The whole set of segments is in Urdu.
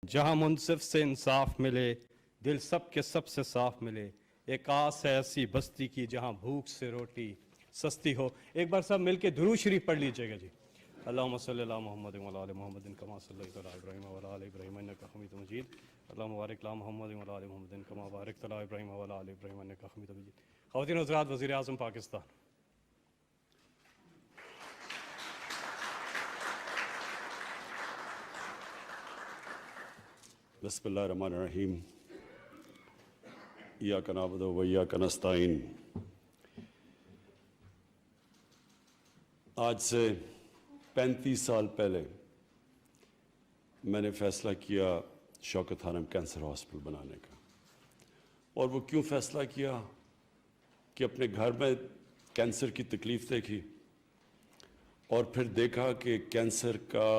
جہاں منصف سے انصاف ملے، دل سب کے سب سے صاف ملے، ایک آس ہے ایسی بستی کی جہاں بھوک سے روٹی سستی ہو۔ ایک بار سب مل کے درود شریف پڑھ لیجئے گا جی۔ اللہم صلی اللہ محمد وعلی آل محمد کما صلیت علی ابراہیم وعلی آل ابراہیم انک حمید مجید۔ اللہم بارک علی محمد وعلی آل محمد کما بارکت علی ابراہیم وعلی آل ابراہیم انک حمید مجید۔ خواتین و حضرات، وزیر اعظم پاکستان۔ بسم اللہ الرحمن الرحیم۔ ایاک نعبد و ایاک نستعین۔ آج سے 35 سال پہلے میں نے فیصلہ کیا شوکت حرم کینسر ہاسپٹل بنانے کا، اور وہ کیوں فیصلہ کیا کہ اپنے گھر میں کینسر کی تکلیف دیکھی اور پھر دیکھا کہ کینسر کا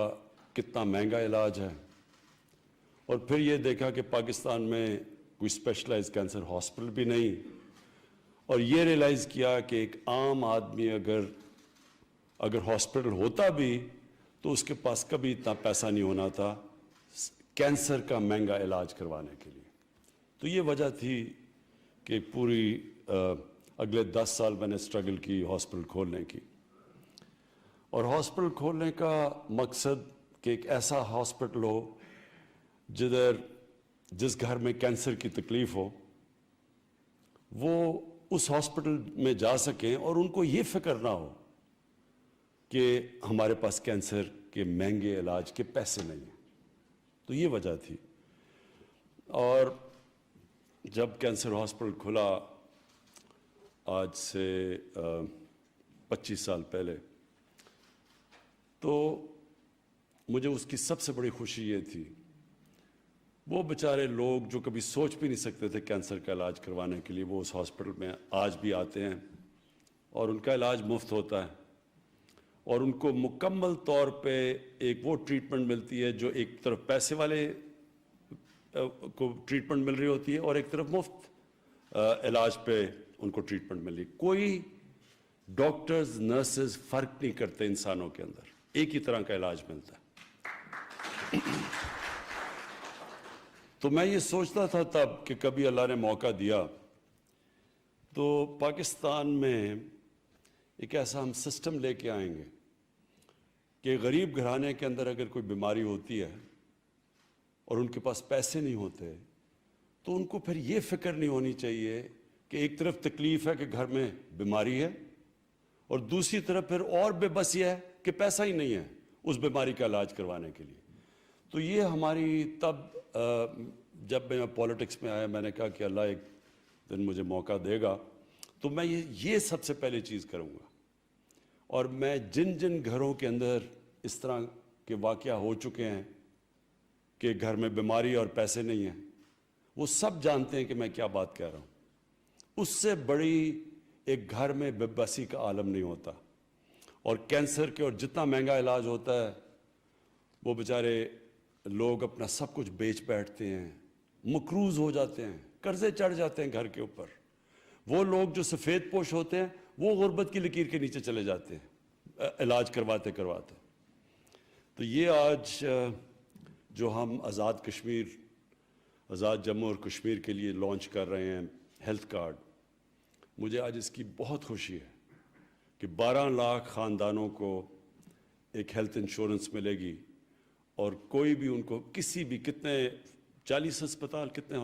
کتنا مہنگا علاج ہے، اور پھر یہ دیکھا کہ پاکستان میں کوئی اسپیشلائز کینسر ہاسپٹل بھی نہیں، اور یہ ریئلائز کیا کہ ایک عام آدمی اگر ہاسپٹل ہوتا بھی تو اس کے پاس کبھی اتنا پیسہ نہیں ہونا تھا کینسر کا مہنگا علاج کروانے کے لیے۔ تو یہ وجہ تھی کہ پوری اگلے 10 سال میں نے اسٹرگل کی ہاسپٹل کھولنے کی، اور ہاسپٹل کھولنے کا مقصد کہ ایک ایسا ہاسپٹل ہو جس گھر میں کینسر کی تکلیف ہو وہ اس ہاسپٹل میں جا سکیں اور ان کو یہ فکر نہ ہو کہ ہمارے پاس کینسر کے مہنگے علاج کے پیسے نہیں ہیں۔ تو یہ وجہ تھی، اور جب کینسر ہاسپٹل کھلا آج سے 25 سال پہلے، تو مجھے اس کی سب سے بڑی خوشی یہ تھی، وہ بیچارے لوگ جو کبھی سوچ بھی نہیں سکتے تھے کینسر کا علاج کروانے کے لیے، وہ اس ہاسپٹل میں آج بھی آتے ہیں اور ان کا علاج مفت ہوتا ہے، اور ان کو مکمل طور پہ ایک وہ ٹریٹمنٹ ملتی ہے جو ایک طرف پیسے والے کو ٹریٹمنٹ مل رہی ہوتی ہے اور ایک طرف مفت علاج پہ ان کو ٹریٹمنٹ مل رہی ہے۔ کوئی ڈاکٹرز نرسز فرق نہیں کرتے انسانوں کے اندر، ایک ہی طرح کا علاج ملتا ہے۔ تو میں یہ سوچتا تھا تب کہ کبھی اللہ نے موقع دیا تو پاکستان میں ایک ایسا ہم سسٹم لے کے آئیں گے کہ غریب گھرانے کے اندر اگر کوئی بیماری ہوتی ہے اور ان کے پاس پیسے نہیں ہوتے تو ان کو پھر یہ فکر نہیں ہونی چاہیے کہ ایک طرف تکلیف ہے کہ گھر میں بیماری ہے اور دوسری طرف پھر اور بے بسی ہے کہ پیسہ ہی نہیں ہے اس بیماری کا علاج کروانے کے لیے۔ تو یہ ہماری تب جب میں پولیٹکس میں آیا میں نے کہا کہ اللہ ایک دن مجھے موقع دے گا تو میں یہ سب سے پہلے چیز کروں گا، اور میں جن گھروں کے اندر اس طرح کے واقعہ ہو چکے ہیں کہ گھر میں بیماری اور پیسے نہیں ہیں، وہ سب جانتے ہیں کہ میں کیا بات کہہ رہا ہوں۔ اس سے بڑی ایک گھر میں بے بسی کا عالم نہیں ہوتا، اور کینسر کے اور جتنا مہنگا علاج ہوتا ہے وہ بیچارے لوگ اپنا سب کچھ بیچ بیٹھتے ہیں، مقروض ہو جاتے ہیں، قرضے چڑھ جاتے ہیں گھر کے اوپر۔ وہ لوگ جو سفید پوش ہوتے ہیں وہ غربت کی لکیر کے نیچے چلے جاتے ہیں علاج کرواتے کرواتے۔ تو یہ آج جو ہم آزاد کشمیر، آزاد جموں اور کشمیر کے لیے لانچ کر رہے ہیں ہیلتھ کارڈ، مجھے آج اس کی بہت خوشی ہے کہ 12 لاکھ خاندانوں کو ایک ہیلتھ انشورنس ملے گی، اور کوئی بھی ان کو کسی بھی کتنے 40 ہسپتال کتنے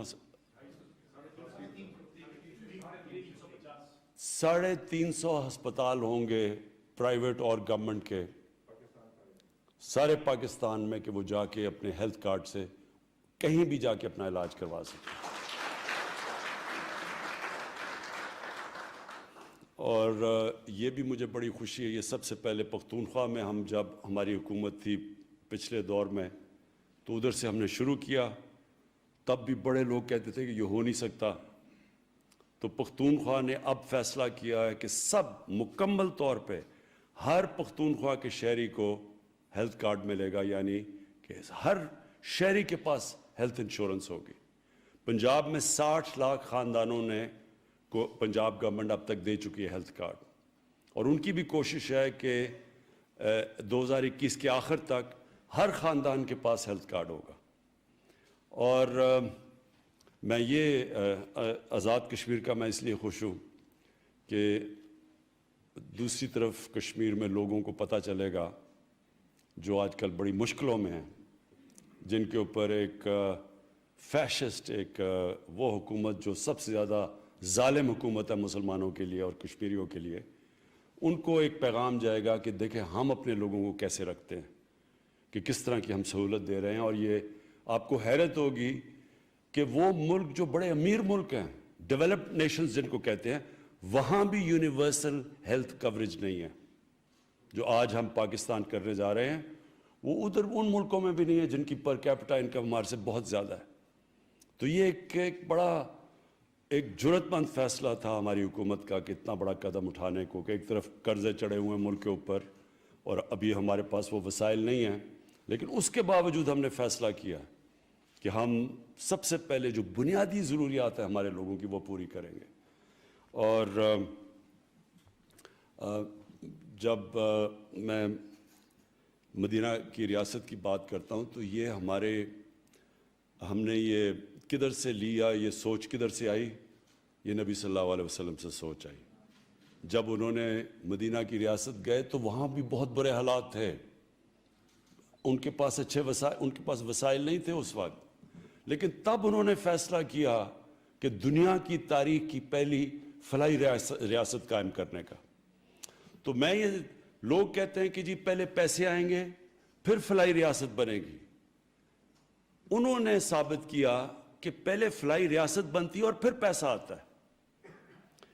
350 ہسپتال ہوں گے پرائیویٹ اور گورنمنٹ کے سارے پاکستان میں کہ وہ جا کے اپنے ہیلتھ کارڈ سے کہیں بھی جا کے اپنا علاج کروا سکیں۔ اور یہ بھی مجھے بڑی خوشی ہے، یہ سب سے پہلے پختونخوا میں ہم جب ہماری حکومت تھی پچھلے دور میں تو ادھر سے ہم نے شروع کیا، تب بھی بڑے لوگ کہتے تھے کہ یہ ہو نہیں سکتا، تو پختونخوا نے اب فیصلہ کیا ہے کہ سب مکمل طور پہ ہر پختونخوا کے شہری کو ہیلتھ کارڈ ملے گا، یعنی کہ ہر شہری کے پاس ہیلتھ انشورنس ہوگی۔ پنجاب میں 60 لاکھ خاندانوں نے کو پنجاب گورنمنٹ اب تک دے چکی ہے ہیلتھ کارڈ، اور ان کی بھی کوشش ہے کہ 2021 کے آخر تک ہر خاندان کے پاس ہیلتھ کارڈ ہوگا۔ اور میں یہ آزاد کشمیر کا میں اس لیے خوش ہوں کہ دوسری طرف کشمیر میں لوگوں کو پتہ چلے گا جو آج کل بڑی مشکلوں میں ہیں، جن کے اوپر ایک فیشسٹ ایک وہ حکومت جو سب سے زیادہ ظالم حکومت ہے مسلمانوں کے لیے اور کشمیریوں کے لیے، ان کو ایک پیغام جائے گا کہ دیکھیں ہم اپنے لوگوں کو کیسے رکھتے ہیں، کہ کس طرح کی ہم سہولت دے رہے ہیں. اور یہ آپ کو حیرت ہوگی کہ وہ ملک جو بڑے امیر ملک ہیں، ڈیولپڈ نیشنز جن کو کہتے ہیں، وہاں بھی یونیورسل ہیلتھ کوریج نہیں ہے. جو آج ہم پاکستان کرنے جا رہے ہیں وہ ادھر ان ملکوں میں بھی نہیں ہے جن کی پر کیپٹا انکم ہمارے سے بہت زیادہ ہے. تو یہ ایک بڑا ایک جرأت مند فیصلہ تھا ہماری حکومت کا کہ اتنا بڑا قدم اٹھانے کو، کہ ایک طرف قرضے چڑھے ہوئے ہیں ملک کے اوپر اور ابھی ہمارے پاس وہ وسائل نہیں ہیں، لیکن اس کے باوجود ہم نے فیصلہ کیا کہ ہم سب سے پہلے جو بنیادی ضروریات ہیں ہمارے لوگوں کی وہ پوری کریں گے. اور جب میں مدینہ کی ریاست کی بات کرتا ہوں تو یہ ہم نے یہ کدھر سے لیا، یہ سوچ کدھر سے آئی؟ یہ نبی صلی اللہ علیہ وسلم سے سوچ آئی. جب انہوں نے مدینہ کی ریاست گئے تو وہاں بھی بہت برے حالات تھے، ان کے پاس ان کے پاس وسائل نہیں تھے اس وقت، لیکن تب انہوں نے فیصلہ کیا کہ دنیا کی تاریخ کی پہلی فلاحی ریاست قائم کرنے کا. تو یہ لوگ کہتے ہیں کہ جی پہلے پیسے آئیں گے پھر فلاحی ریاست بنے گی. انہوں نے ثابت کیا کہ پہلے فلاحی ریاست بنتی ہے اور پھر پیسہ آتا ہے.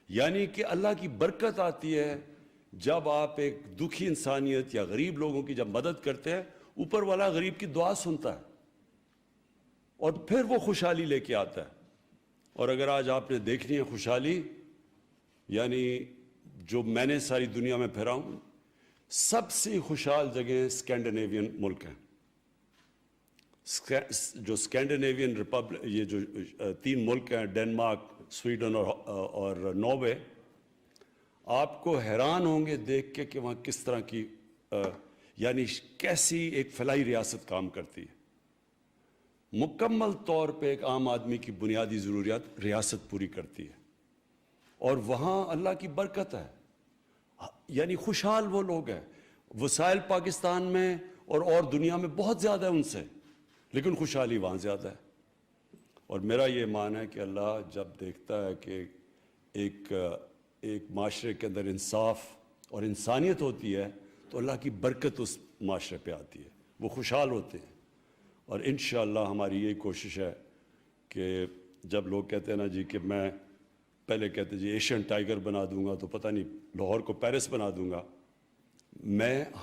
یعنی کہ اللہ کی برکت آتی ہے جب آپ ایک دکھی انسانیت یا غریب لوگوں کی جب مدد کرتے ہیں، اوپر والا غریب کی دعا سنتا ہے اور پھر وہ خوشحالی لے کے آتا ہے. اور اگر آج آپ نے دیکھنی ہے خوشحالی، یعنی جو میں نے ساری دنیا میں پھرا ہوں، سب سے خوشحال جگہیں اسکینڈینیوین ملک ہیں. جو اسکینڈینیوین ریپبلک، یہ جو 3 ملک ہیں، ڈنمارک، سویڈن اور ناروے، آپ کو حیران ہوں گے دیکھ کے کہ وہاں کس طرح کی یعنی کیسی ایک فلاحی ریاست کام کرتی ہے. مکمل طور پہ ایک عام آدمی کی بنیادی ضروریات ریاست پوری کرتی ہے، اور وہاں اللہ کی برکت ہے. یعنی خوشحال وہ لوگ ہیں، وسائل پاکستان میں اور دنیا میں بہت زیادہ ہے ان سے، لیکن خوشحالی وہاں زیادہ ہے. اور میرا یہ ایمان ہے کہ اللہ جب دیکھتا ہے کہ ایک معاشرے کے اندر انصاف اور انسانیت ہوتی ہے تو اللہ کی برکت اس معاشرے پہ آتی ہے، وہ خوشحال ہوتے ہیں. اور انشاءاللہ ہماری یہی کوشش ہے کہ جب لوگ کہتے ہیں نا جی کہ میں پہلے کہتے جی ایشین ٹائیگر بنا دوں گا تو پتہ نہیں لاہور کو پیرس بنا دوں گا،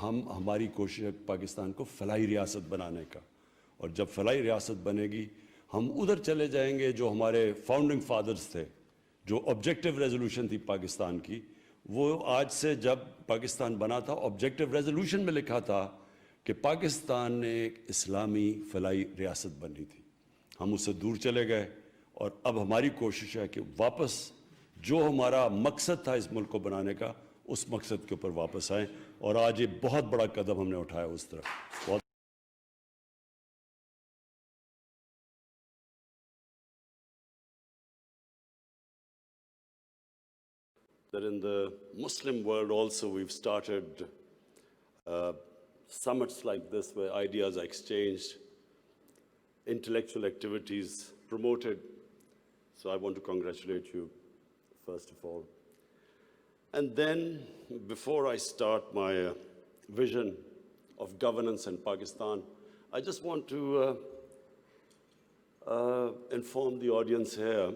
ہماری کوشش ہے پاکستان کو فلاحی ریاست بنانے کا. اور جب فلاحی ریاست بنے گی ہم ادھر چلے جائیں گے جو ہمارے فاؤنڈنگ فادرز تھے، جو آبجیکٹیو ریزولوشن تھی پاکستان کی. وہ آج سے جب پاکستان بنا تھا آبجیکٹیو ریزولوشن میں لکھا تھا کہ پاکستان نے ایک اسلامی فلاحی ریاست بنی تھی. ہم اس سے دور چلے گئے اور اب ہماری کوشش ہے کہ واپس جو ہمارا مقصد تھا اس ملک کو بنانے کا، اس مقصد کے اوپر واپس آئیں. اور آج یہ بہت بڑا قدم ہم نے اٹھایا اس طرف. That in the Muslim world also we've started summits like this where ideas are exchanged, intellectual activities promoted. So I want to congratulate you, first of all. And then, before I start my vision of governance in Pakistan, I just want to inform the audience here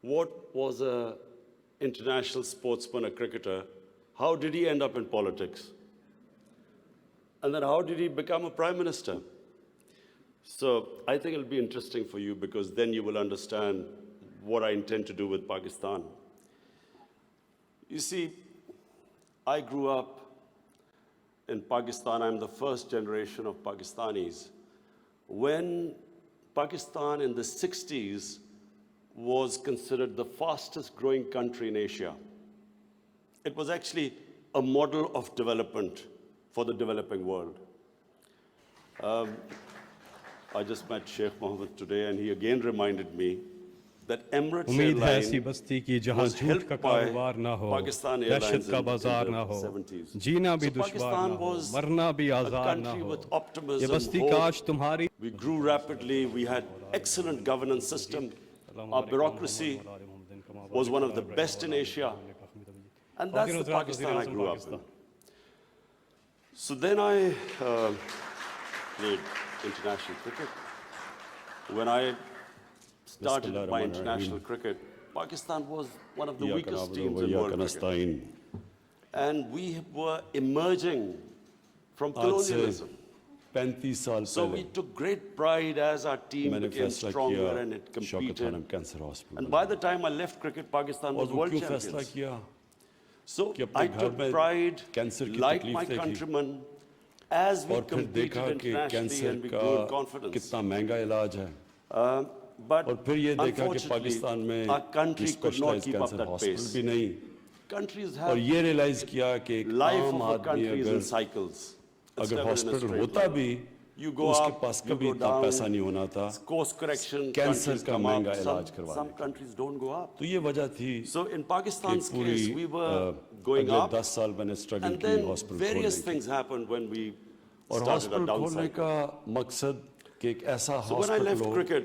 what was an international sportsman, a cricketer, how did he end up in politics? And then how did he become a prime minister? So I think it'll be interesting for you because then you will understand what I intend to do with Pakistan. You see, I grew up in Pakistan. I'm the first generation of Pakistanis. When Pakistan in the 60s was considered the fastest growing country in Asia, it was actually a model of development for the developing world. I just met Sheikh Mohammed today, and he again reminded me that Emirates امید ہے ایسی Airline بستی کی جہاں was جھوٹ helped کا by کاروبار نہ ہو، Pakistan دہشت Airlines کا in بازار the نہ ہو، 70s. جینا بھی So دشوار نہ Pakistan ہو، was مرنا بھی a آزاد نہ country ہو. with یہ optimism, بستی hope. کاش تمہاری We grew rapidly. We had excellent governance system. Our bureaucracy was one of the best in Asia. And that's the Pakistan I grew up in. So then I played international cricket. When I started my international cricket, Pakistan was one of the weakest teams in world cricket. And we were emerging from colonialism. 35 سال So we took great pride as our team میں نے became فیصلہ stronger کیا and it Shaukat Khanum competed. Cancer hospital And by the time I left cricket, Pakistan اور was وہ world کیوں فیصلہ champions. کیا So کہ اپنے I گھر took میں pride, کینسر کی like تکلیف my دیکھی countrymen, as we اور پھر دیکھا competed کہ internationally کینسر and we کا grew in confidence. کتنا مہنگا علاج ہے But اور پھر یہ دیکھا کہ unfortunately, پاکستان میں our country could not specialise keep up cancer that hospital pace. بھی نہیں Countries اور have یہ ریلائز کیا کہ ایک life عام of a آدمی country is اگر in cycles. It's اگر never in a hospital straight ہوتا line. بھی You تو go اس کے up, پاس you کبھی go اتنا down, پیسہ نہیں ہونا تھا course correction, کینسر countries کا come مہنگا up, علاج کروانے some countries don't go up. تو یہ وجہ تھی So in کہ Pakistan's پوری case, we were going اگلے up, 10 سال میں نے اسٹرگل and کی then ہاسپٹل various کھولنے کی things happened when we اور started our ہاسپٹل down کھولنے cycle. کا مقصد کہ ایک ایسا So when I hospital left ہو cricket,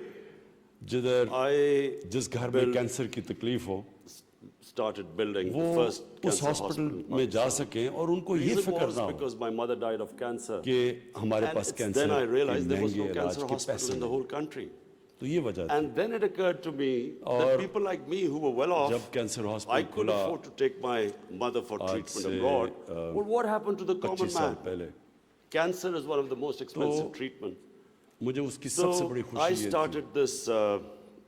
جدھر I جس گھر میں کینسر کی تکلیف ہو started building the وہ first اس cancer ہاسپٹل hospital in میں جا Pakistan. سکیں اور ان کو یہ Reason فکر was نہ ہو because my mother died of cancer. کہ ہمارے And pass it's cancer then I کے realized there was مہنگے no علاج cancer کے hospital پیسے in the نہیں whole country. تو یہ وجہ تھی And then it occurred to me اور that people like me who were well off, جب کینسر I ہاسپٹل could کھلا afford to take my mother for آج treatment سے abroad. Well, what happened to the common 25 سال man? پہلے Cancer is one of the most expensive treatment. مجھے اس کی سب سے So بڑی I خوشی یہ تھی started this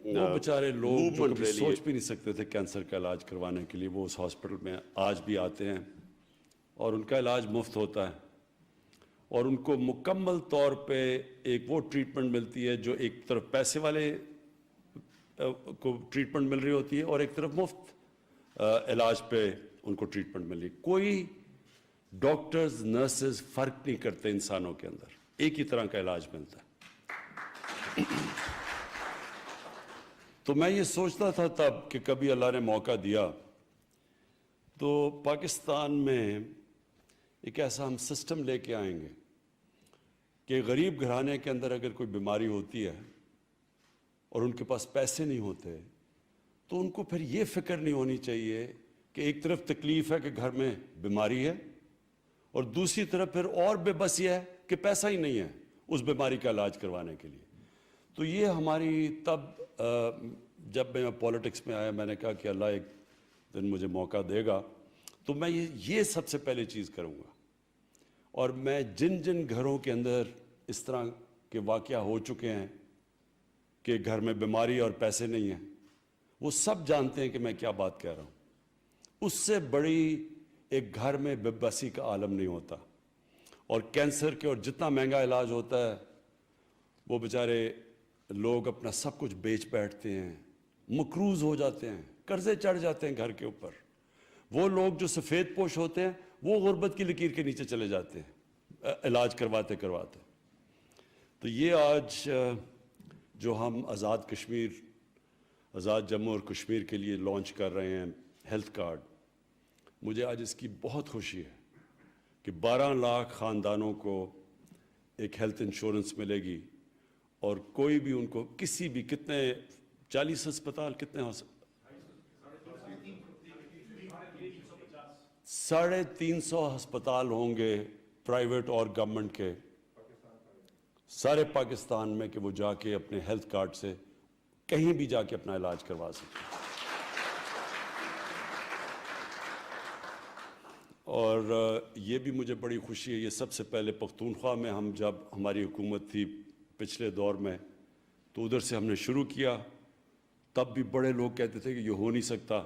وہ بیچارے لوگ جو movement کبھی really. سوچ بھی نہیں سکتے تھے کینسر کا علاج کروانے کے لیے وہ اس ہاسپٹل میں آج بھی آتے ہیں اور ان کا علاج مفت ہوتا ہے اور ان کو مکمل طور پہ ایک وہ ٹریٹمنٹ ملتی ہے جو ایک طرف پیسے والے کو ٹریٹمنٹ مل رہی ہوتی ہے اور ایک طرف مفت علاج پہ ان کو ٹریٹمنٹ مل رہی ہے کوئی ڈاکٹرز نرسز فرق نہیں کرتے انسانوں کے اندر ایک ہی طرح کا علاج ملتا ہے تو میں یہ سوچتا تھا تب کہ کبھی اللہ نے موقع دیا تو پاکستان میں ایک ایسا ہم سسٹم لے کے آئیں گے کہ غریب گھرانے کے اندر اگر کوئی بیماری ہوتی ہے اور ان کے پاس پیسے نہیں ہوتے تو ان کو پھر یہ فکر نہیں ہونی چاہیے کہ ایک طرف تکلیف ہے کہ گھر میں بیماری ہے اور دوسری طرف پھر اور بے بسی ہے کہ پیسہ ہی نہیں ہے اس بیماری کا علاج کروانے کے لیے تو یہ ہماری تب جب میں پولیٹکس میں آیا میں نے کہا کہ اللہ ایک دن مجھے موقع دے گا تو میں یہ سب سے پہلے چیز کروں گا اور میں جن جن گھروں کے اندر اس طرح کے واقعہ ہو چکے ہیں کہ گھر میں بیماری اور پیسے نہیں ہیں وہ سب جانتے ہیں کہ میں کیا بات کہہ رہا ہوں اس سے بڑی ایک گھر میں بے بسی کا عالم نہیں ہوتا اور کینسر کے اور جتنا مہنگا علاج ہوتا ہے وہ بیچارے لوگ اپنا سب کچھ بیچ بیٹھتے ہیں مقروض ہو جاتے ہیں قرضے چڑھ جاتے ہیں گھر کے اوپر وہ لوگ جو سفید پوش ہوتے ہیں وہ غربت کی لکیر کے نیچے چلے جاتے ہیں علاج کرواتے کرواتے تو یہ آج جو ہم آزاد کشمیر آزاد جموں اور کشمیر کے لیے لانچ کر رہے ہیں ہیلتھ کارڈ مجھے آج اس کی بہت خوشی ہے کہ 12 لاکھ خاندانوں کو ایک ہیلتھ انشورنس ملے گی اور کوئی بھی ان کو کسی بھی کتنے 40 ہسپتال کتنے 350 ہسپتال ہوں گے پرائیویٹ اور گورنمنٹ کے سارے پاکستان میں کہ وہ جا کے اپنے ہیلتھ کارڈ سے کہیں بھی جا کے اپنا علاج کروا سکتے اور یہ بھی مجھے بڑی خوشی ہے یہ سب سے پہلے پختونخوا میں ہم جب ہماری حکومت تھی پچھلے دور میں تو ادھر سے ہم نے شروع کیا تب بھی بڑے لوگ کہتے تھے کہ یہ ہو نہیں سکتا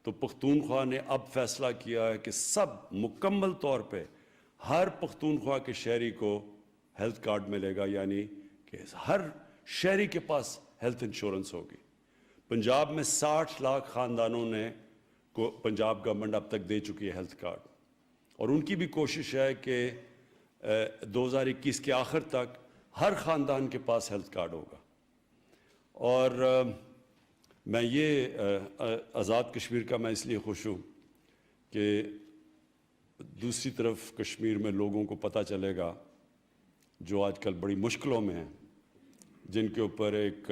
تو پختونخوا نے اب فیصلہ کیا ہے کہ سب مکمل طور پہ ہر پختونخوا کے شہری کو ہیلتھ کارڈ ملے گا یعنی کہ ہر شہری کے پاس ہیلتھ انشورنس ہوگی پنجاب میں 60 لاکھ خاندانوں نے کو پنجاب گورنمنٹ اب تک دے چکی ہے ہیلتھ کارڈ اور ان کی بھی کوشش ہے کہ 2021 کے آخر تک ہر خاندان کے پاس ہیلتھ کارڈ ہوگا. اور میں یہ آزاد کشمیر کا میں اس لیے خوش ہوں کہ دوسری طرف کشمیر میں لوگوں کو پتہ چلے گا جو آج کل بڑی مشکلوں میں ہیں, جن کے اوپر ایک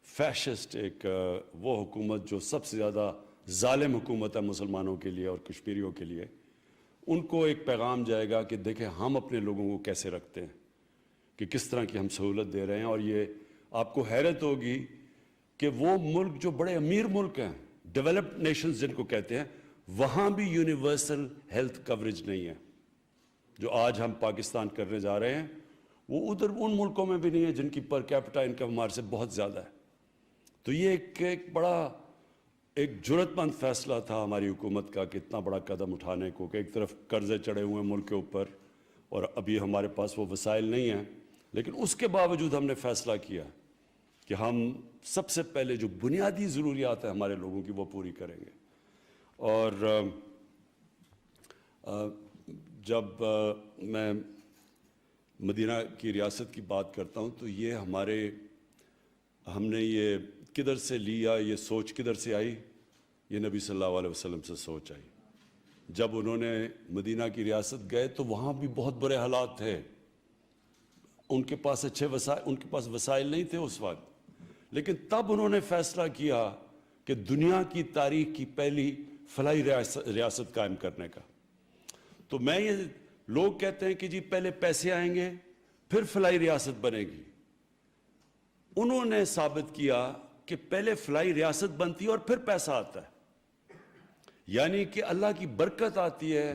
فیشسٹ ایک وہ حکومت جو سب سے زیادہ ظالم حکومت ہے مسلمانوں کے لیے اور کشمیریوں کے لیے, ان کو ایک پیغام جائے گا کہ دیکھیں ہم اپنے لوگوں کو کیسے رکھتے ہیں, کہ کس طرح کی ہم سہولت دے رہے ہیں. اور یہ آپ کو حیرت ہوگی کہ وہ ملک جو بڑے امیر ملک ہیں, ڈیولپڈ نیشنز جن کو کہتے ہیں, وہاں بھی یونیورسل ہیلتھ کوریج نہیں ہے. جو آج ہم پاکستان کرنے جا رہے ہیں وہ ادھر ان ملکوں میں بھی نہیں ہے جن کی پر کیپٹا انکم ہمارے سے بہت زیادہ ہے. تو یہ ایک بڑا ایک جرأت مند فیصلہ تھا ہماری حکومت کا کہ اتنا بڑا قدم اٹھانے کو, کہ ایک طرف قرضے چڑھے ہوئے ہیں ملک کے اوپر اور ابھی ہمارے پاس وہ وسائل نہیں ہیں, لیکن اس کے باوجود ہم نے فیصلہ کیا کہ ہم سب سے پہلے جو بنیادی ضروریات ہیں ہمارے لوگوں کی وہ پوری کریں گے. اور جب میں مدینہ کی ریاست کی بات کرتا ہوں تو یہ ہم نے یہ کدھر سے لیا, یہ سوچ کدھر سے آئی؟ یہ نبی صلی اللہ علیہ وسلم سے سوچ آئی. جب انہوں نے مدینہ کی ریاست گئے تو وہاں بھی بہت برے حالات تھے, ان کے پاس ان کے پاس وسائل نہیں تھے اس وقت, لیکن تب انہوں نے فیصلہ کیا کہ دنیا کی تاریخ کی پہلی فلاحی ریاست قائم کرنے کا. تو لوگ کہتے ہیں کہ جی پہلے پیسے آئیں گے پھر فلاحی ریاست بنے گی. انہوں نے ثابت کیا کہ پہلے فلاحی ریاست بنتی ہے اور پھر پیسہ آتا ہے. یعنی کہ اللہ کی برکت آتی ہے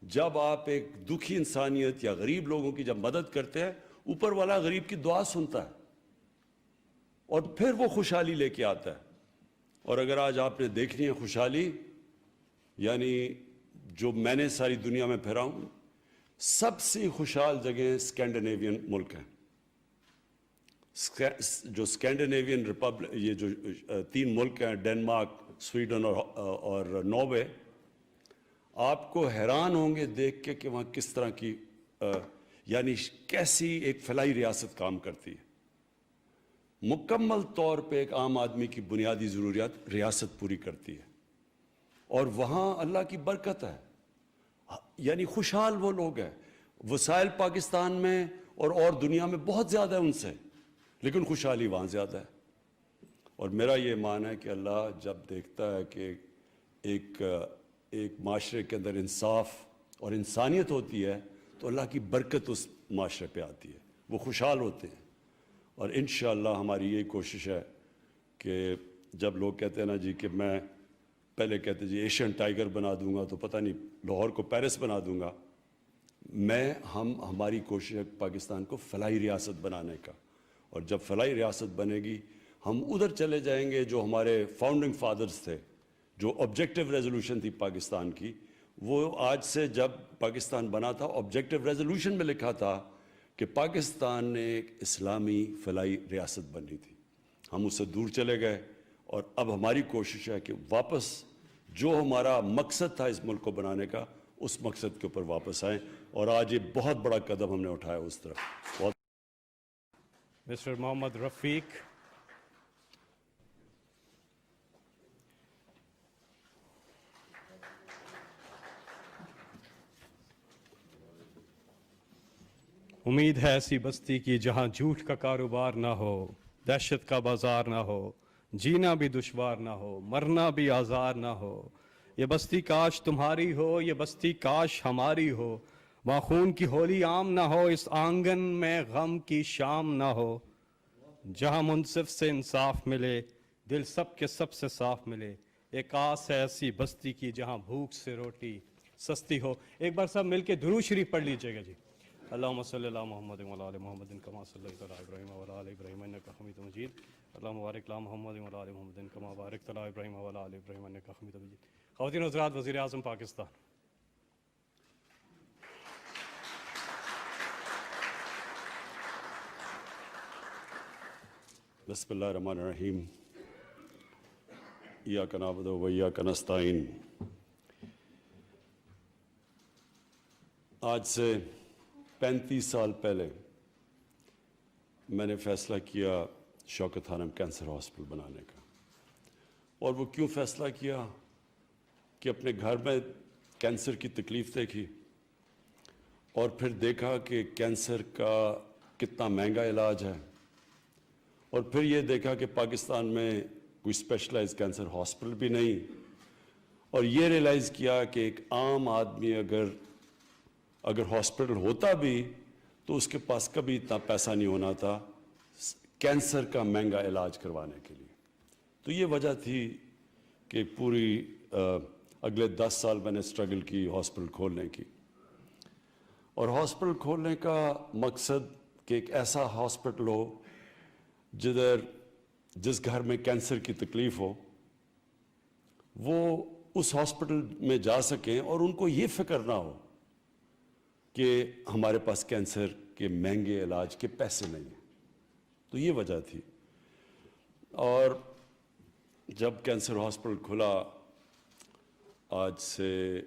جب آپ ایک دکھی انسانیت یا غریب لوگوں کی جب مدد کرتے ہیں, اوپر والا غریب کی دعا سنتا ہے اور پھر وہ خوشحالی لے کے آتا ہے. اور اگر آج آپ نے دیکھنی ہے خوشحالی, یعنی جو میں نے ساری دنیا میں پھرا ہوں, سب سے خوشحال جگہیں اسکینڈینیوین ملک ہیں. جو اسکینڈینیوین ریپبلک, یہ جو 3 ملک ہیں, ڈنمارک, سویڈن اور ناروے, آپ کو حیران ہوں گے دیکھ کے کہ وہاں کس طرح کی یعنی کیسی ایک فلاحی ریاست کام کرتی ہے. مکمل طور پہ ایک عام آدمی کی بنیادی ضروریات ریاست پوری کرتی ہے, اور وہاں اللہ کی برکت ہے. یعنی خوشحال وہ لوگ ہیں. وسائل پاکستان میں اور دنیا میں بہت زیادہ ہے ان سے, لیکن خوشحالی وہاں زیادہ ہے. اور میرا یہ ایمان ہے کہ اللہ جب دیکھتا ہے کہ ایک معاشرے کے اندر انصاف اور انسانیت ہوتی ہے تو اللہ کی برکت اس معاشرے پہ آتی ہے, وہ خوشحال ہوتے ہیں. اور انشاءاللہ ہماری یہی کوشش ہے کہ جب لوگ کہتے ہیں نا جی کہ میں پہلے کہتے جی ایشین ٹائیگر بنا دوں گا تو پتہ نہیں لاہور کو پیرس بنا دوں گا, ہماری کوشش ہے پاکستان کو فلاحی ریاست بنانے کا. اور جب فلاحی ریاست بنے گی ہم ادھر چلے جائیں گے جو ہمارے فاؤنڈنگ فادرز تھے, جو آبجیکٹیو ریزولوشن تھی پاکستان کی. وہ آج سے جب پاکستان بنا تھا آبجیکٹیو ریزولوشن میں لکھا تھا کہ پاکستان نے ایک اسلامی فلاحی ریاست بنی تھی. ہم اس سے دور چلے گئے اور اب ہماری کوشش ہے کہ واپس جو ہمارا مقصد تھا اس ملک کو بنانے کا, اس مقصد کے اوپر واپس آئیں. اور آج یہ بہت بڑا قدم ہم نے اٹھایا اس طرف. مسٹر محمد رفیق. امید ہے ایسی بستی کی جہاں جھوٹ کا کاروبار نہ ہو, دہشت کا بازار نہ ہو, جینا بھی دشوار نہ ہو, مرنا بھی آزار نہ ہو. یہ بستی کاش تمہاری ہو, یہ بستی کاش ہماری ہو. وہاں خون کی ہولی عام نہ ہو, اس آنگن میں غم کی شام نہ ہو. جہاں منصف سے انصاف ملے, دل سب کے سب سے صاف ملے. ایک آس ہے ایسی بستی کی جہاں بھوک سے روٹی سستی ہو. ایک بار سب مل کے درود شریف پڑھ لیجئے گا جی. اللہم صلی اللہ محمد وعلی آل محمد کما صلیت علی ابراہیم وعلی آل ابراہیم انک حمید مجید. اللہم بارک علی محمد وعلی آل محمد کما بارکت علی ابراہیم وعلی آل ابراہیم انک حمید مجید. خواتین و حضرات, وزیر اعظم پاکستان. بسم اللہ الرحمن الرحیم. ایاک نعبد و ایاک نستعین. آج سے 35 سال پہلے میں نے فیصلہ کیا شوکت حرم کینسر ہاسپٹل بنانے کا. اور وہ کیوں فیصلہ کیا کہ اپنے گھر میں کینسر کی تکلیف دیکھی اور پھر دیکھا کہ کینسر کا کتنا مہنگا علاج ہے, اور پھر یہ دیکھا کہ پاکستان میں کوئی اسپیشلائز کینسر ہاسپٹل بھی نہیں, اور یہ ریئلائز کیا کہ ایک عام آدمی اگر ہاسپٹل ہوتا بھی تو اس کے پاس کبھی اتنا پیسہ نہیں ہونا تھا کینسر کا مہنگا علاج کروانے کے لیے. تو یہ وجہ تھی کہ پوری اگلے 10 سال میں نے اسٹرگل کی ہاسپٹل کھولنے کی. اور ہاسپٹل کھولنے کا مقصد کہ ایک ایسا ہاسپٹل ہو جس گھر میں کینسر کی تکلیف ہو وہ اس ہاسپٹل میں جا سکیں اور ان کو یہ فکر نہ ہو کہ ہمارے پاس کینسر کے مہنگے علاج کے پیسے نہیں ہیں. تو یہ وجہ تھی. اور جب کینسر ہاسپٹل کھلا آج سے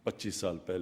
25 سال پہلے